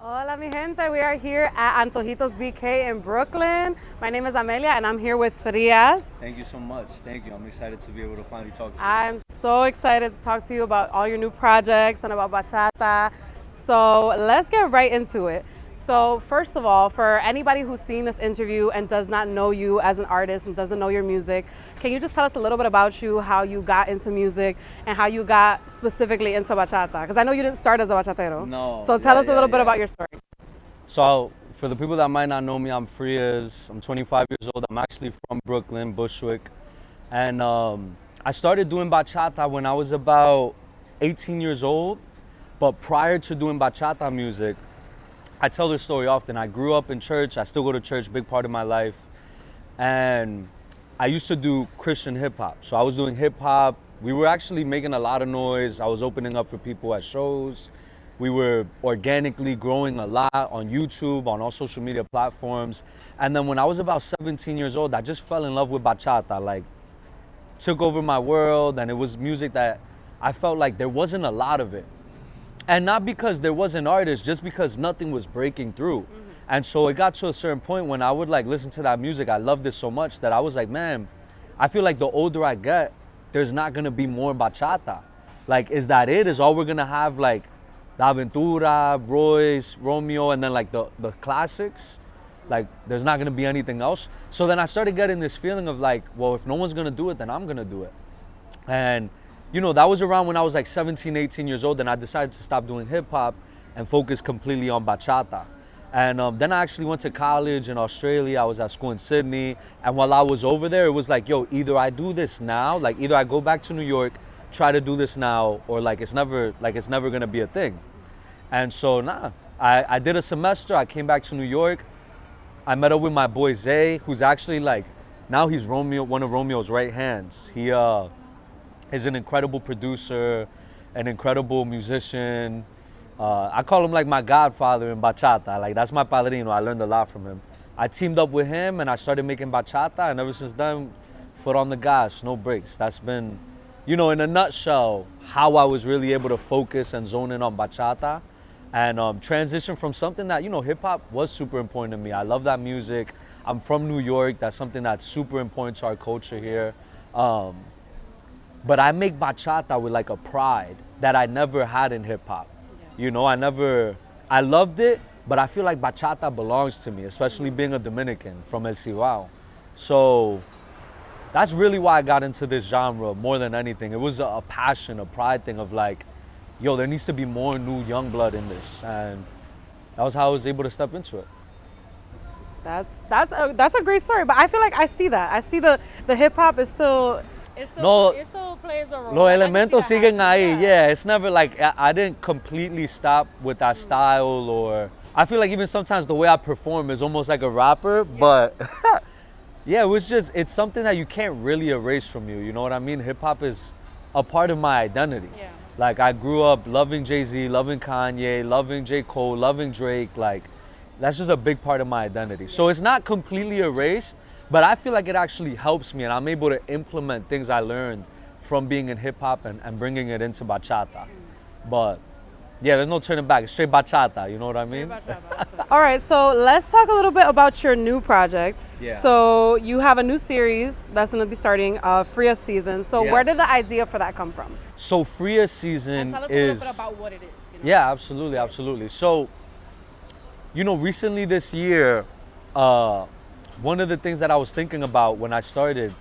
Hola, mi gente. We are here at Antojitos BK in Brooklyn. My name is Amelia, and I'm here with Frias. Thank you so much. Thank you. I'm excited to be able to finally talk to you. I'm so excited to talk to you about all your new projects and about bachata. So let's get right into it. So first of all, for anybody who's seen this interview and does not know you as an artist and doesn't know your music, can you just tell us a little bit about you, how you got into music, and how you got specifically into bachata? Because I know you didn't start as a bachatero. No. So tell us a little bit about your story. So, for the people that might not know me, I'm Frias. I'm 25 years old. I'm actually from Brooklyn, Bushwick. And I started doing bachata when I was about 18 years old. But prior to doing bachata music, I tell this story often. I grew up in church. I still go to church, big part of my life. And I used to do Christian hip hop. So I was doing hip hop. We were actually making a lot of noise. I was opening up for people at shows. We were organically growing a lot on YouTube, on all social media platforms. And then when I was about 17 years old, I just fell in love with bachata. Like, took over my world, and it was music that I felt like there wasn't a lot of it. And not because there wasn't artists, just because nothing was breaking through. And so it got to a certain point when I would like listen to that music. I loved it so much that I was like, man, I feel like the older I get, there's not gonna be more bachata. Like, is that it? Is all we're gonna have like La Aventura, Royce, Romeo, and then like the classics? Like, there's not gonna be anything else. So then I started getting this feeling of like, well, if no one's gonna do it, then I'm gonna do it. And you know, that was around when I was like 17, 18 years old, and I decided to stop doing hip hop and focus completely on bachata. And then I actually went to college in Australia. I was at school in Sydney. And while I was over there, it was like, yo, either I do this now, like either I go back to New York, try to do this now, or like it's never gonna be a thing. And so I did a semester. I came back to New York. I met up with my boy Zay, who's actually like, now he's Romeo, one of Romeo's right hands. He is an incredible producer, an incredible musician. I call him like my godfather in bachata. Like, that's my padrino. I learned a lot from him. I teamed up with him and I started making bachata, and ever since then, foot on the gas, no brakes. That's been, you know, in a nutshell, how I was really able to focus and zone in on bachata and transition from something that, you know, hip hop was super important to me. I love that music. I'm from New York. That's something that's super important to our culture here. But I make bachata with like a pride that I never had in hip hop. Yeah. You know, I loved it, but I feel like bachata belongs to me, especially being a Dominican from El Cibao. So that's really why I got into this genre more than anything. It was a passion, a pride thing of like, yo, there needs to be more new young blood in this. And that was how I was able to step into it. That's a great story, but I feel like I see that. I see the hip hop is still. It still plays a role. Los elementos siguen ahí, yeah. It's never like, I didn't completely stop with that style, or I feel like even sometimes the way I perform is almost like a rapper, but yeah, it's something that you can't really erase from you, you know what I mean? Hip hop is a part of my identity. Yeah. Like, I grew up loving Jay-Z, loving Kanye, loving J. Cole, loving Drake, like, that's just a big part of my identity. Yeah. So it's not completely erased, but I feel like it actually helps me, and I'm able to implement things I learned from being in hip hop and bringing it into bachata. But yeah, there's no turning back. It's straight bachata, you know what I mean? All right, so let's talk a little bit about your new project. Yeah. So you have a new series that's going to be starting, Frias season. So yes. Where did the idea for that come from? So Frias season tell us a little bit about what it is. You know? Yeah, absolutely, absolutely. So, you know, recently this year, one of the things that I was thinking about when I started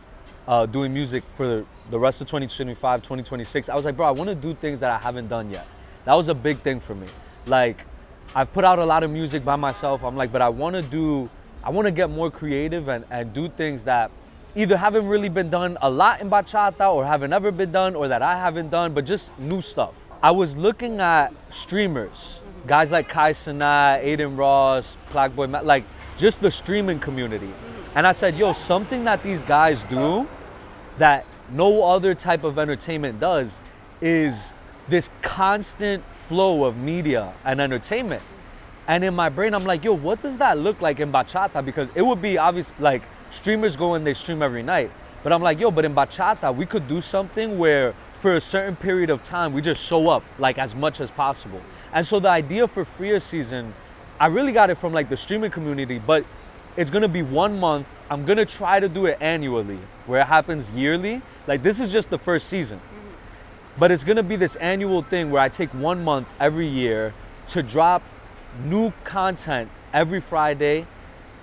doing music for the rest of 2025, 2026, I was like, bro, I want to do things that I haven't done yet. That was a big thing for me. Like, I've put out a lot of music by myself. I'm like, but I want to get more creative and do things that either haven't really been done a lot in bachata or haven't ever been done or that I haven't done, but just new stuff. I was looking at streamers, guys like Kai Cenat, Aiden Ross, Blackboy, like, just the streaming community. And I said, yo, something that these guys do that no other type of entertainment does is this constant flow of media and entertainment. And in my brain, I'm like, yo, what does that look like in bachata? Because it would be obvious, like, streamers go and they stream every night. But I'm like, yo, but in bachata, we could do something where for a certain period of time, we just show up like as much as possible. And so the idea for Frias season I really got it from like the streaming community, but it's gonna be 1 month. I'm gonna try to do it annually, where it happens yearly. Like this is just the first season. But it's gonna be this annual thing where I take 1 month every year to drop new content every Friday,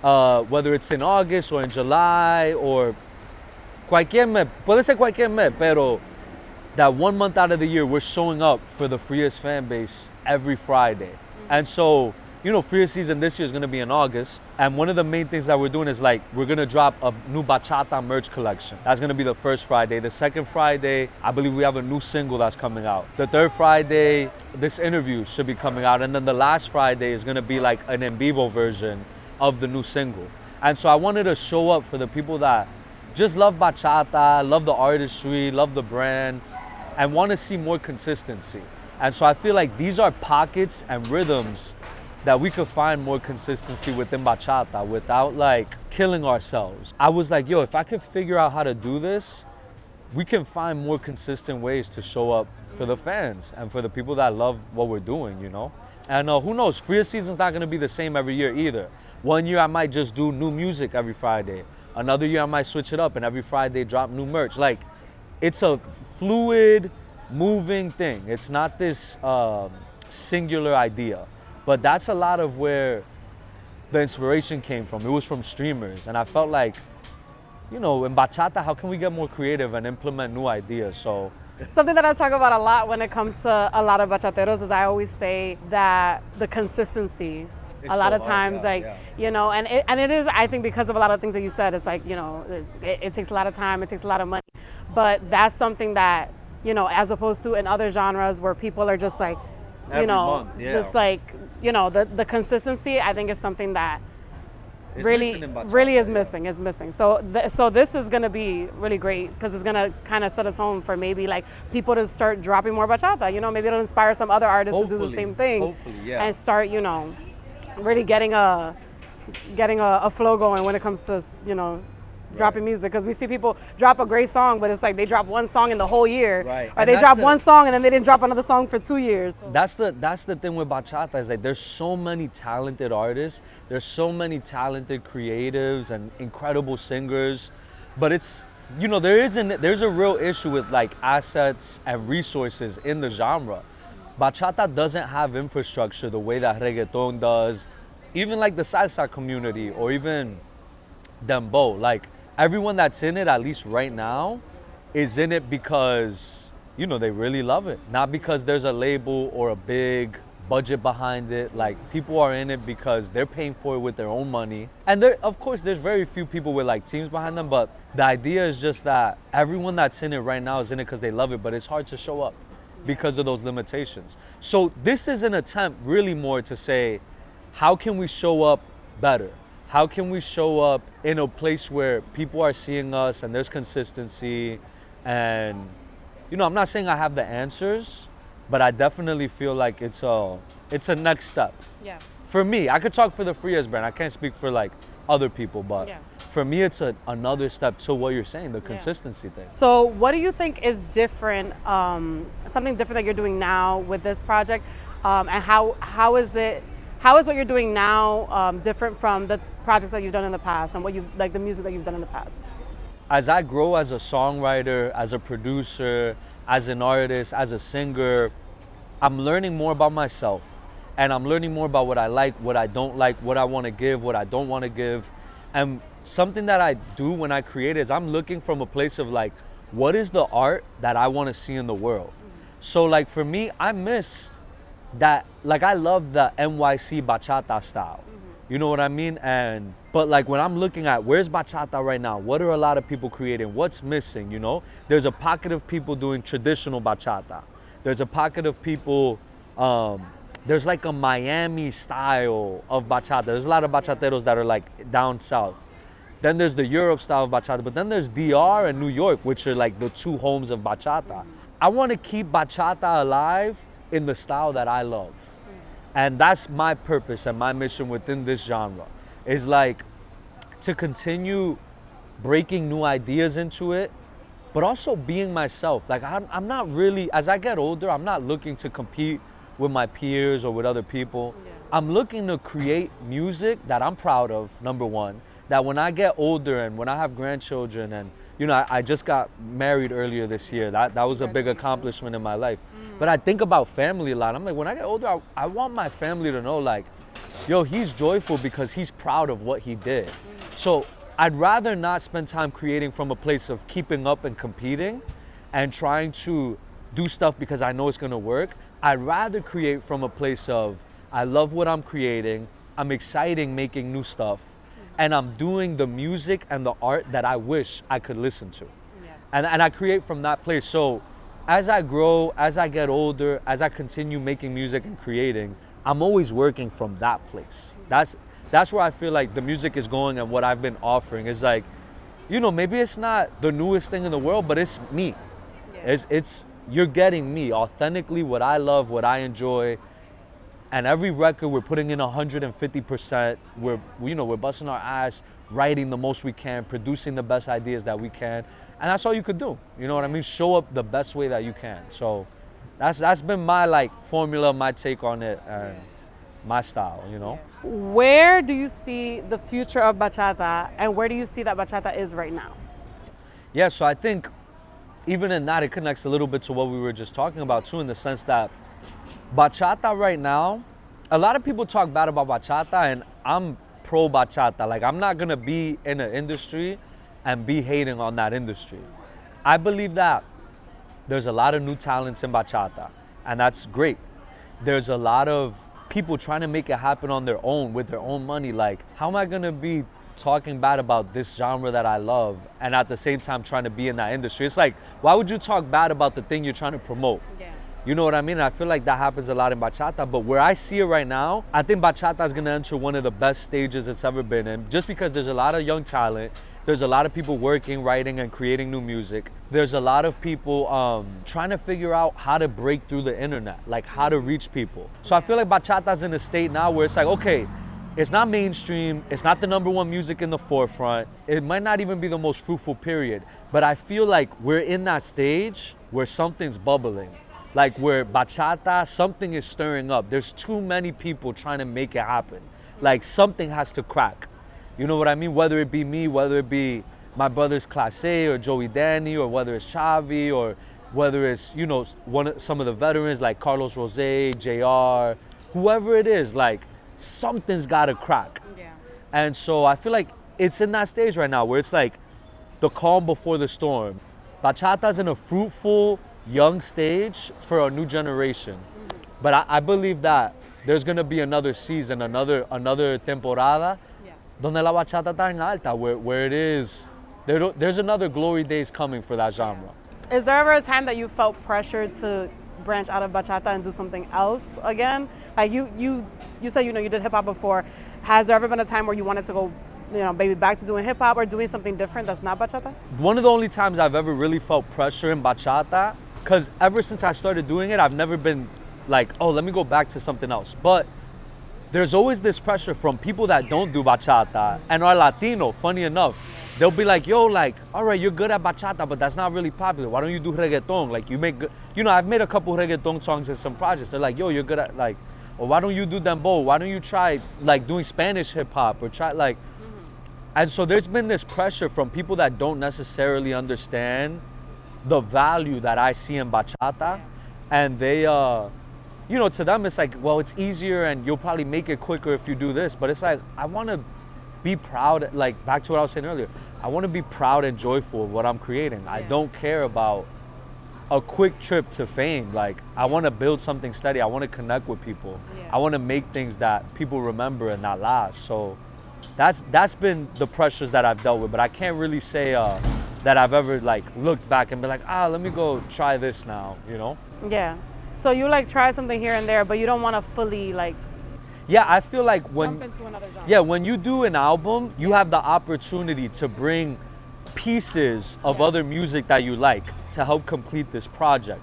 whether it's in August or in July or cualquier mes, puede ser cualquier mes, pero that 1 month out of the year, we're showing up for the Frias fan base every Friday. And so, you know, Frias season this year is gonna be in August. And one of the main things that we're doing is like, we're gonna drop a new Bachata merch collection. That's gonna be the first Friday. The second Friday, I believe we have a new single that's coming out. The third Friday, this interview should be coming out. And then the last Friday is gonna be like an en vivo version of the new single. And so I wanted to show up for the people that just love bachata, love the artistry, love the brand, and want to see more consistency. And so I feel like these are pockets and rhythms that we could find more consistency within bachata without like killing ourselves. I was like, yo, if I could figure out how to do this, we can find more consistent ways to show up for the fans and for the people that love what we're doing, you know? And who knows, Frias season's not gonna be the same every year either. One year I might just do new music every Friday. Another year I might switch it up and every Friday drop new merch. Like, it's a fluid, moving thing. It's not this singular idea. But that's a lot of where the inspiration came from. It was from streamers. And I felt like, you know, in bachata, how can we get more creative and implement new ideas? So Something that I talk about a lot when it comes to a lot of bachateros is I always say that the consistency. It's a lot so of hard, times, yeah, like, yeah. you know, and it is, I think, because of a lot of things that you said, it's like, you know, it takes a lot of time, it takes a lot of money. But that's something that, you know, as opposed to in other genres where people are just like, you Every know, month, yeah. just like, you know, the consistency, I think is something that It's really missing in bachata, really is yeah. missing, is missing. So so this is gonna be really great because it's gonna kind of set a tone for maybe like people to start dropping more bachata. You know, maybe it'll inspire some other artists to do the Hopefully, same thing. hopefully, yeah. And start, you know, really getting a flow going when it comes to, you know, dropping music, because we see people drop a great song, but it's like they drop one song in the whole year, Right. or And they that's drop the- one song and then they didn't drop another song for 2 years. That's the thing with bachata, is like there's so many talented artists, there's so many talented creatives and incredible singers, but it's, you know, there's a real issue with like assets and resources in the genre. Bachata doesn't have infrastructure the way that reggaeton does, even like the salsa community or even dembow. Like everyone that's in it, at least right now, is in it because, you know, they really love it. Not because there's a label or a big budget behind it. Like people are in it because they're paying for it with their own money. And there, of course, there's very few people with like teams behind them, but the idea is just that everyone that's in it right now is in it because they love it, but it's hard to show up because of those limitations. So this is an attempt really more to say, how can we show up better? How can we show up in a place where people are seeing us and there's consistency? And, you know, I'm not saying I have the answers, but I definitely feel like it's a next step. Yeah. For me, I could talk for the Frias brand. I can't speak for like other people, but Yeah. for me, it's another step to what you're saying, the consistency thing. So what do you think is different, something different that you're doing now with this project? And how is what you're doing now different from the projects that you've done in the past and what you like the music that you've done in the past? As I grow as a songwriter, as a producer, as an artist, as a singer, I'm learning more about myself. And I'm learning more about what I like, what I don't like, what I want to give, what I don't want to give. And something that I do when I create is I'm looking from a place of like, what is the art that I want to see in the world? So like for me, I miss that, like I love the NYC bachata style. You know what I mean? But like when I'm looking at where's bachata right now, what are a lot of people creating? What's missing, you know? There's a pocket of people doing traditional bachata. There's a pocket of people, there's like a Miami style of bachata. There's a lot of bachateros that are like down south. Then there's the Europe style of bachata, but then there's DR and New York, which are like the two homes of bachata. I want to keep bachata alive in the style that I love. And that's my purpose and my mission within this genre, is like to continue breaking new ideas into it, but also being myself. Like I'm not really, as I get older, I'm not looking to compete with my peers or with other people. Yeah. I'm looking to create music that I'm proud of, number one, that when I get older and when I have grandchildren and, you know, I just got married earlier this year. That was a big accomplishment in my life. But I think about family a lot. I'm like, when I get older, I want my family to know, like, yo, he's joyful because he's proud of what he did. So I'd rather not spend time creating from a place of keeping up and competing and trying to do stuff because I know it's gonna work. I'd rather create from a place of, I love what I'm creating, I'm excited making new stuff, and I'm doing the music and the art that I wish I could listen to. Yeah. And I create from that place. So as I grow, as I get older, as I continue making music and creating, I'm always working from that place. That's where I feel like the music is going, and what I've been offering is like, you know, maybe it's not the newest thing in the world, but it's me. Yeah. It's you're getting me authentically, what I love, what I enjoy. And every record we're putting in 150%. We're busting our ass, writing the most we can, producing the best ideas that we can. And that's all you could do. You know what I mean? Show up the best way that you can. So that's been my like formula, my take on it, and my style, you know? Where do you see the future of bachata, and where do you see that bachata is right now? Yeah, so I think even in that, it connects a little bit to what we were just talking about too, in the sense that bachata right now, a lot of people talk bad about bachata, and I'm pro bachata. Like, I'm not gonna be in an industry and be hating on that industry. I believe that there's a lot of new talents in bachata, and that's great. There's a lot of people trying to make it happen on their own with their own money. Like, how am I gonna be talking bad about this genre that I love and at the same time trying to be in that industry? It's like, why would you talk bad about the thing you're trying to promote? Yeah. You know what I mean? I feel like that happens a lot in bachata, but where I see it right now, I think bachata is gonna enter one of the best stages it's ever been in, just because there's a lot of young talent. There's a lot of people working, writing, and creating new music. There's a lot of people trying to figure out how to break through the internet, like how to reach people. So I feel like bachata's in a state now where it's like, okay, it's not mainstream, it's not the #1 music in the forefront, it might not even be the most fruitful period, but I feel like we're in that stage where something's bubbling. Like where bachata, something is stirring up. There's too many people trying to make it happen. Like something has to crack. You know what I mean? Whether it be me, whether it be my brothers Clase or Joey Danny, or whether it's Chavi, or whether it's, you know, some of the veterans like Carlos Rose, JR, whoever it is, like something's gotta crack. Yeah. And so I feel like it's in that stage right now where it's like the calm before the storm. Bachata's in a fruitful, young stage for a new generation. But I believe that there's gonna be another season, another temporada, donde la bachata está en alta, where it is, there's another glory days coming for that genre. Is there ever a time that you felt pressured to branch out of bachata and do something else again? Like you said, you know, you did hip hop before. Has there ever been a time where you wanted to go, you know, maybe back to doing hip hop or doing something different that's not bachata? One of the only times I've ever really felt pressure in bachata, because ever since I started doing it, I've never been like, oh, let me go back to something else. But there's always this pressure from people that don't do bachata and are Latino, funny enough. They'll be like, yo, like, all right, you're good at bachata, but that's not really popular. Why don't you do reggaeton? Like, you make good, you know, I've made a couple reggaeton songs in some projects. They're like, yo, you're good at, like, or why don't you do dembow? Why don't you try, like, doing Spanish hip hop or try, like, and so there's been this pressure from people that don't necessarily understand the value that I see in bachata. And they, you know, to them, it's like, well, it's easier and you'll probably make it quicker if you do this. But it's like, I want to be proud, like back to what I was saying earlier, I want to be proud and joyful of what I'm creating. I don't care about a quick trip to fame. Like, I want to build something steady. I want to connect with people. I want to make things that people remember and not last. So that's been the pressures that I've dealt with. But I can't really say that I've ever like looked back and been like, let me go try this now, you know? Yeah. So you like try something here and there, but you don't want to fully like I feel like when jump into another genre. when you do an album, you have the opportunity to bring pieces of other music that you like to help complete this project.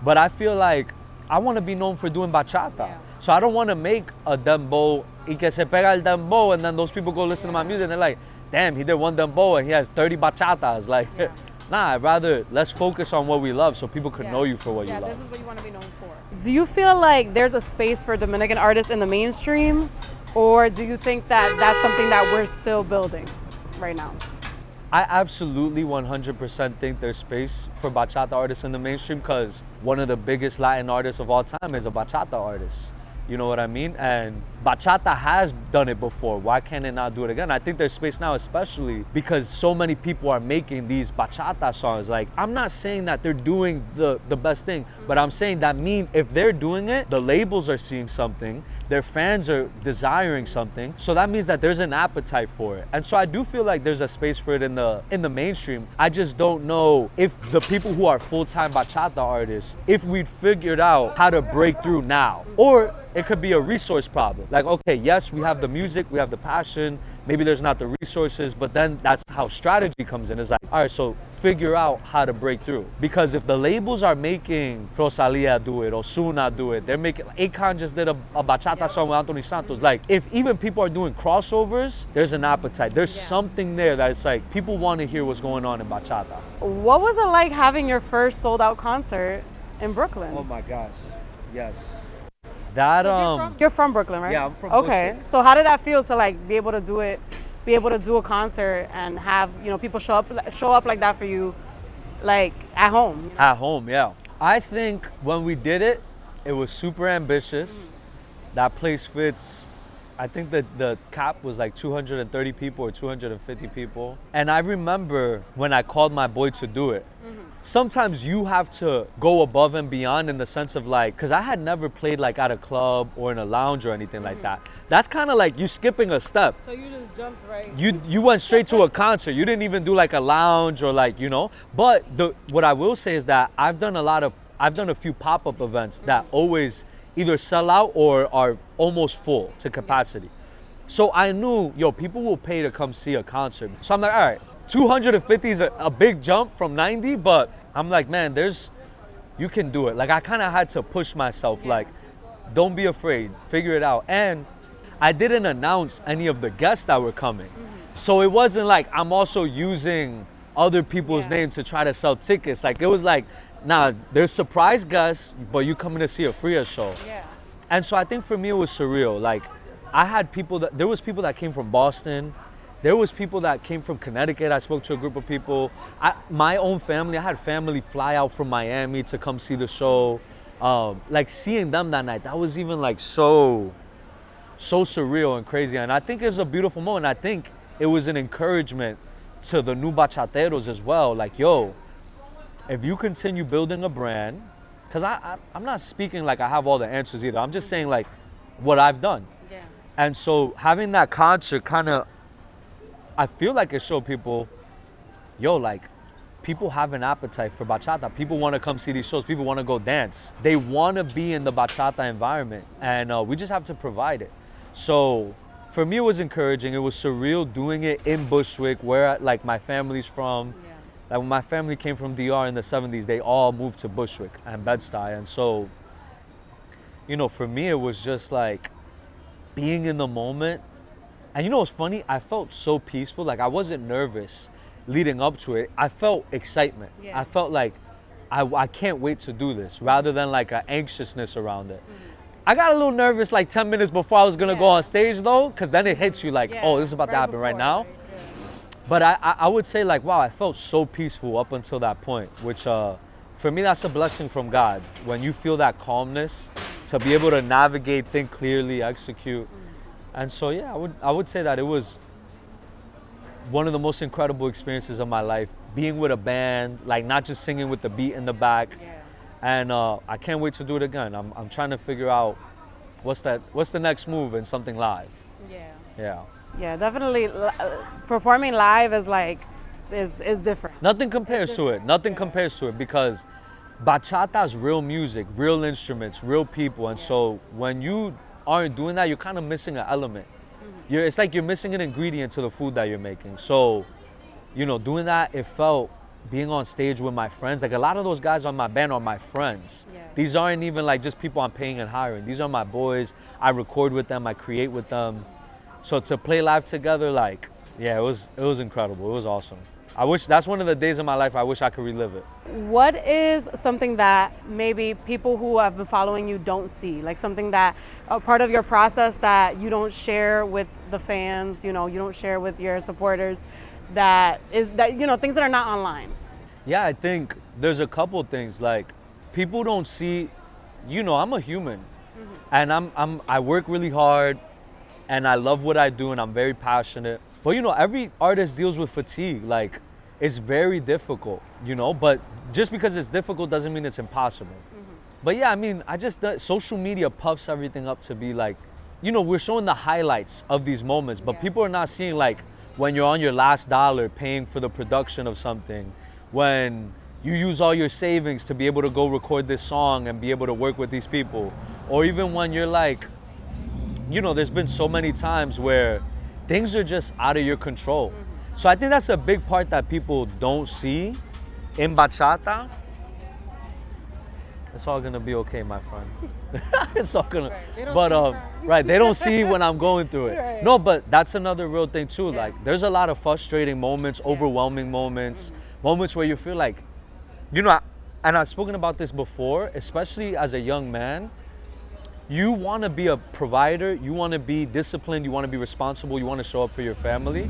But I feel like I want to be known for doing bachata. So I don't want to make a dembow y que se pega el dembow, and then those people go listen to my music and they're like, damn, he did one dembow and he has 30 bachatas. Like, nah, I'd rather let's focus on what we love so people could know you for what you Yeah, love. this is what you want to be known for. Do you feel like there's a space for Dominican artists in the mainstream, or do you think that that's something that we're still building right now? I absolutely 100% think there's space for bachata artists in the mainstream because one of the biggest Latin artists of all time is a bachata artist. You know what I mean? And bachata has done it before. Why can't it not do it again? I think there's space now, especially because so many people are making these bachata songs. Like, I'm not saying that they're doing the best thing, but I'm saying that means if they're doing it, the labels are seeing something, their fans are desiring something. So that means that there's an appetite for it. And so I do feel like there's a space for it in the mainstream. I just don't know if the people who are full-time bachata artists, if we'd figured out how to break through now. Or it could be a resource problem. Like, okay, yes, we have the music, we have the passion, maybe there's not the resources, but then that's how strategy comes in. It's like, all right, so figure out how to break through. Because if the labels are making Rosalia do it, Ozuna do it, they're making, Akon just did a bachata song with Anthony Santos. Like, if even people are doing crossovers, there's an appetite. There's something there that it's like, people want to hear what's going on in bachata. What was it like having your first sold out concert in Brooklyn? Oh my gosh, yes. That You're from Brooklyn, right? Yeah, I'm from Okay, Bushwick. so how did that feel to like be able to do it, be able to do a concert and have people show up like that for you, like at home? At home, yeah. I think when we did it, it was super ambitious. That place fits. I think that the cap was like 230 people or 250 people. And I remember when I called my boy to do it, sometimes you have to go above and beyond in the sense of like, because I had never played like at a club or in a lounge or anything like that. That's kind of like you skipping a step. So you just jumped right. You went straight to a concert. You didn't even do like a lounge or like, But what I will say is that I've done a few pop-up events that always either sell out or are almost full to capacity. So I knew, people will pay to come see a concert. So I'm like, all right, 250 is a big jump from 90, but I'm like, man, you can do it. Like, I kind of had to push myself, like, don't be afraid, figure it out. And I didn't announce any of the guests that were coming. So it wasn't like I'm also using other people's names to try to sell tickets. Like, it was like, nah, there's surprise guests, but you coming to see a Frias show. Yeah. And so I think for me it was surreal. Like, there was people that came from Boston. There was people that came from Connecticut. I spoke to a group of people. My own family, I had family fly out from Miami to come see the show. Like, seeing them that night, that was even like so surreal and crazy. And I think it was a beautiful moment. I think it was an encouragement to the new bachateros as well. Like, yo, if you continue building a brand, because I'm not speaking like I have all the answers either. I'm just saying like what I've done. Yeah. And so having that concert kind of, I feel like it showed people, like, people have an appetite for bachata. People want to come see these shows. People want to go dance. They want to be in the bachata environment. And we just have to provide it. So for me, it was encouraging. It was surreal doing it in Bushwick, where like my family's from. Yeah. Like, when my family came from DR in the 70s, they all moved to Bushwick and Bed-Stuy. And so, for me, it was just like being in the moment. And what's funny? I felt so peaceful. Like, I wasn't nervous leading up to it. I felt excitement. Yeah. I felt like I can't wait to do this, rather than like an anxiousness around it. I got a little nervous like 10 minutes before I was gonna go on stage though, because then it hits you like, oh, this is about to happen right now. But I would say like, wow, I felt so peaceful up until that point, which for me, that's a blessing from God. When you feel that calmness, to be able to navigate, think clearly, execute. And so, yeah, I would say that it was one of the most incredible experiences of my life, being with a band, like not just singing with the beat in the back. Yeah. And I can't wait to do it again. I'm trying to figure out what's the next move in something live. Yeah. Yeah. Yeah, definitely. Performing live is different. Nothing compares to it. Nothing compares to it, because bachata's real music, real instruments, real people. And so when you aren't doing that, you're kind of missing an element. It's like you're missing an ingredient to the food that you're making. So, doing that, it felt, being on stage with my friends, like a lot of those guys on my band are my friends. Yeah. These aren't even like just people I'm paying and hiring. These are my boys. I record with them, I create with them. So to play live together, like, yeah, it was incredible. It was awesome. I wish that's one of the days of my life I wish I could relive it. What is something that maybe people who have been following you don't see? Like something that a part of your process that you don't share with the fans, you don't share with your supporters, that things that are not online. Yeah, I think there's a couple things. Like, people don't see, I'm a human, and I work really hard, and I love what I do, and I'm very passionate. But every artist deals with fatigue. Like, it's very difficult, But just because it's difficult doesn't mean it's impossible. But yeah, I mean, social media puffs everything up to be like, we're showing the highlights of these moments, but people are not seeing like when you're on your last dollar paying for the production of something, when you use all your savings to be able to go record this song and be able to work with these people, or even when you're like, there's been so many times where things are just out of your control. So I think that's a big part that people don't see in bachata. It's all gonna be okay, my friend. It's all gonna, right, they don't see when I'm going through it. Right. No, but that's another real thing too. Like, there's a lot of frustrating moments, overwhelming moments, moments where you feel like, and I've spoken about this before, especially as a young man, you wanna be a provider, you wanna be disciplined, you wanna be responsible, you wanna show up for your family.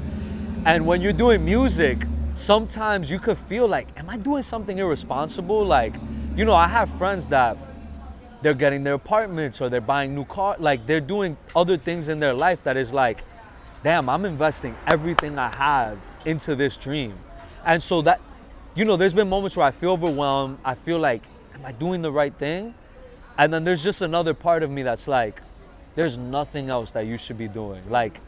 And when you're doing music, sometimes you could feel like, am I doing something irresponsible? Like, I have friends that they're getting their apartments or they're buying new cars, like they're doing other things in their life that is like, damn, I'm investing everything I have into this dream. And so that, there's been moments where I feel overwhelmed. I feel like, am I doing the right thing? And then there's just another part of me that's like, there's nothing else that you should be doing. Like,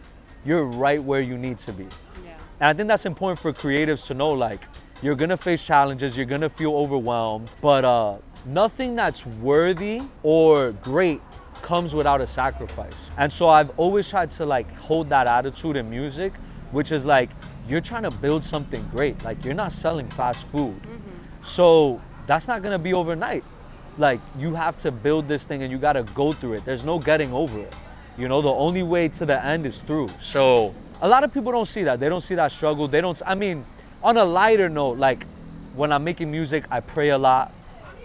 you're right where you need to be. Yeah. And I think that's important for creatives to know, like, you're gonna face challenges, you're gonna feel overwhelmed, but nothing that's worthy or great comes without a sacrifice. And so I've always tried to like hold that attitude in music, which is like, you're trying to build something great. Like, you're not selling fast food. So that's not gonna be overnight. Like, you have to build this thing and you gotta go through it. There's no getting over it. The only way to the end is through. So a lot of people don't see that. They don't see that struggle. On a lighter note, like, when I'm making music, I pray a lot.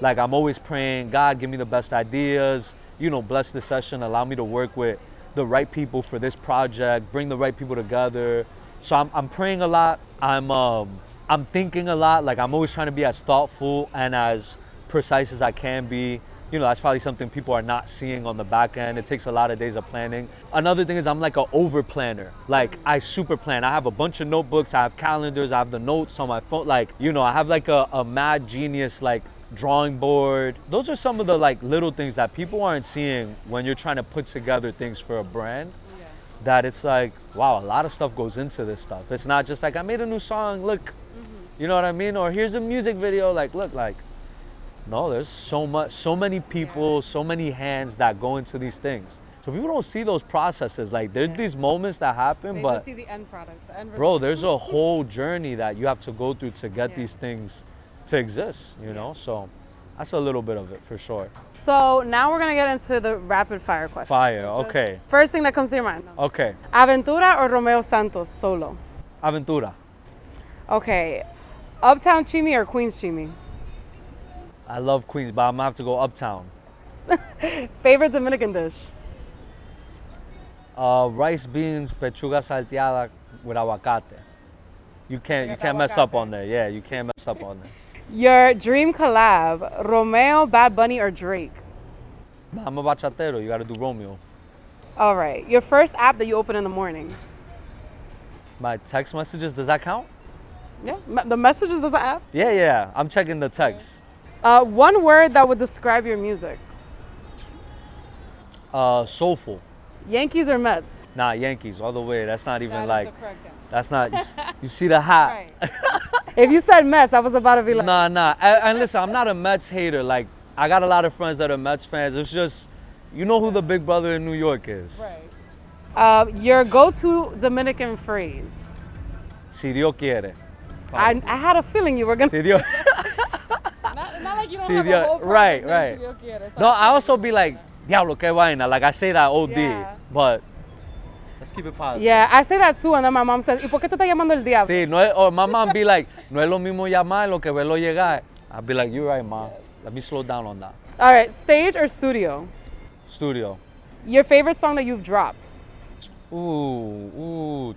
Like, I'm always praying, God, give me the best ideas, bless the session, allow me to work with the right people for this project, bring the right people together. So I'm praying a lot. I'm thinking a lot. Like, I'm always trying to be as thoughtful and as precise as I can be. That's probably something people are not seeing on the back end. It takes a lot of days of planning. Another thing is I'm like an over planner. Like, I super plan. I have a bunch of notebooks, I have calendars, I have the notes on my phone. Like, I have like a mad genius like drawing board. Those are some of the like little things that people aren't seeing when you're trying to put together things for a brand. Yeah. That it's like, wow, a lot of stuff goes into this stuff. It's not just like, I made a new song, look, you know what I mean? Or here's a music video, like, look, like, no, there's so many people, so many hands that go into these things. So people don't see those processes. Like, there's these moments that happen, but they just see the end product, the end result. Bro, there's a whole journey that you have to go through to get these things to exist, So that's a little bit of it for sure. So now we're gonna get into the rapid fire questions. Fire, okay. First thing that comes to your mind. Okay. Aventura or Romeo Santos solo? Aventura. Okay. Uptown Chimi or Queens Chimi? I love Queens, but I'm gonna have to go uptown. Favorite Dominican dish? Rice, beans, pechuga salteada with aguacate. You can't mess up on there. Yeah, you can't mess up on there. Your dream collab, Romeo, Bad Bunny, or Drake? I'm a bachatero. You gotta do Romeo. All right. Your first app that you open in the morning? My text messages, does that count? Yeah. The messages, does that app? Yeah. I'm checking the text. One word that would describe your music? Soulful. Yankees or Mets? Nah, Yankees all the way. That's not even That is like. the correct answer. That's not. You see the hat. Right. If you said Mets, I was about to be like. Nah. And listen, I'm not a Mets hater. Like, I got a lot of friends that are Mets fans. It's just, who the big brother in New York is. Right. Your go-to Dominican phrase? Si Dios quiere. I had a feeling you were gonna. Si Dios. Not like you don't Si have Dios. a whole project Right. named Si Dios quiere. No, I also be like, diablo, que vaina. Like, I say that OD. Yeah. But Let's keep it positive. Yeah, I say that too, and then my mom says, ¿y por qué tú estás llamando el diablo? Sí, no es, or my mom be like, no es lo mismo llamar lo que verlo llegar. I'll be like, you're right, mom. Let me slow down on that. All right, stage or studio? Studio. Your favorite song that you've dropped? Ooh.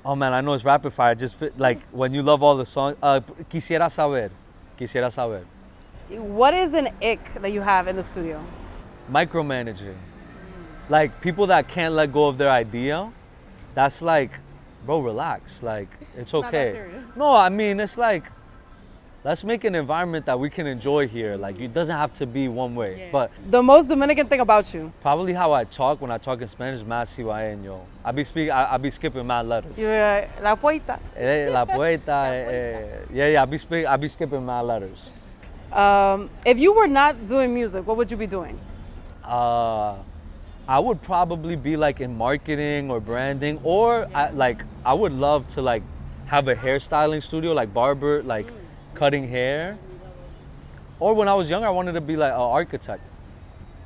Oh man, I know it's rapid fire. Just like when you love all the songs. Quisiera saber. What is an ick that you have in the studio? Micromanaging. Like people that can't let go of their idea. That's like, bro, relax. Like it's not that okay. serious. No, I mean it's like, let's make an environment that we can enjoy here. Like it doesn't have to be one way. Yeah. But The most Dominican thing about you? probably how I talk when I talk in Spanish, más cibaeño. I be skipping mad letters. You're la puerta. La puerta. Yeah. I be skipping mad letters. If you were not doing music, what would you be doing? I would probably be like in marketing or branding, or I would love to like have a hairstyling studio, like barber, like cutting hair. Or when I was younger, I wanted to be like an architect.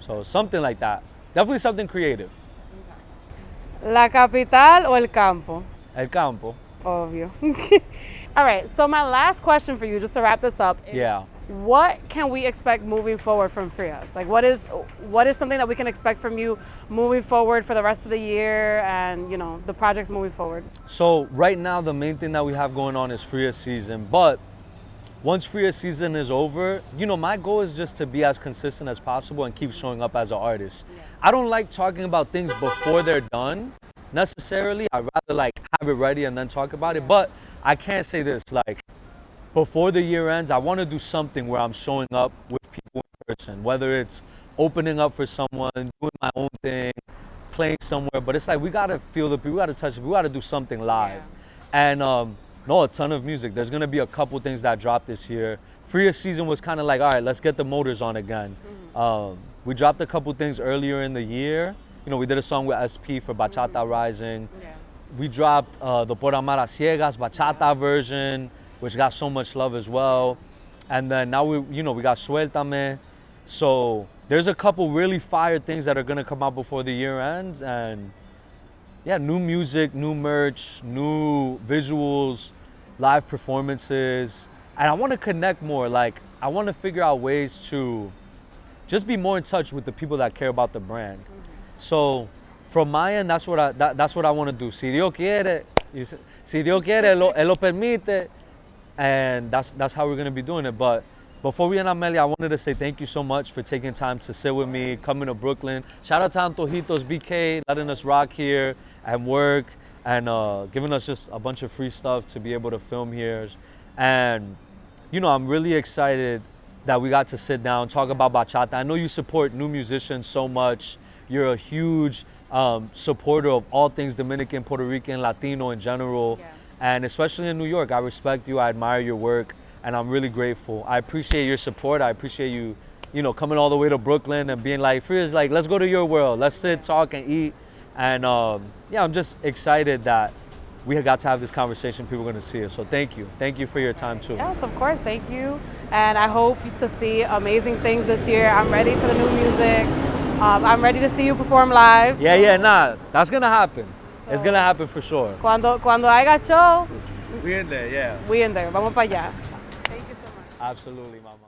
So something like that. Definitely something creative. La capital o el campo? El campo. Obvio. All right, so my last question for you, just to wrap this up, is Yeah. what can we expect moving forward from Frias? Like what is something that we can expect from you moving forward for the rest of the year and, you know, the projects moving forward? So right now, the main thing that we have going on is Frias season. But once Frias season is over, you know, my goal is just to be as consistent as possible and keep showing up as an artist. I don't like talking about things before they're done necessarily. I'd rather like have it ready and then talk about it. But I can't say this, like before the year ends, I want to do something where I'm showing up with people in person, whether it's opening up for someone, doing my own thing, playing somewhere. But it's like we got to feel the people, we got to touch the people, we got to do something live. And no, a ton of music. There's going to be a couple things that dropped this year. Frias season was kind of like, all right, let's get the motors on again. We dropped a couple things earlier in the year. You know, we did a song with SP for Bachata Rising. Yeah. We dropped the Por Amar a Ciegas Bachata version, which got so much love as well. And then now we got Suéltame. So there's a couple really fire things that are gonna come out before the year ends. And yeah, new music, new merch, new visuals, live performances. And I wanna connect more. Like, I wanna figure out ways to just be more in touch with the people that care about the brand. So from my end, that's what I wanna do. Si Dios quiere, Él lo permite. And that's how we're gonna be doing it. But before we end, Amelia, I wanted to say thank you so much for taking time to sit with me, coming to Brooklyn. Shout out to Antojitos BK, letting us rock here and work, and giving us just a bunch of free stuff to be able to film here. And you know, I'm really excited that we got to sit down, talk about bachata. I know you support new musicians so much. You're a huge supporter of all things Dominican, Puerto Rican, Latino in general. Yeah. And especially in New York, I respect you, I admire your work, and I'm really grateful. I appreciate your support. I appreciate you, you know, coming all the way to Brooklyn and being like, Frias, like, let's go to your world. Let's sit, talk, and eat. And yeah, I'm just excited that we got to have this conversation. People are going to see it. So thank you. Thank you for your time too. Yes, of course, thank you. And I hope to see amazing things this year. I'm ready for the new music. I'm ready to see you perform live. Yeah, that's going to happen. It's going to happen for sure. Cuando haya show, We in there, yeah. we in there. Vamos para allá. Thank you so much. Absolutely, mama.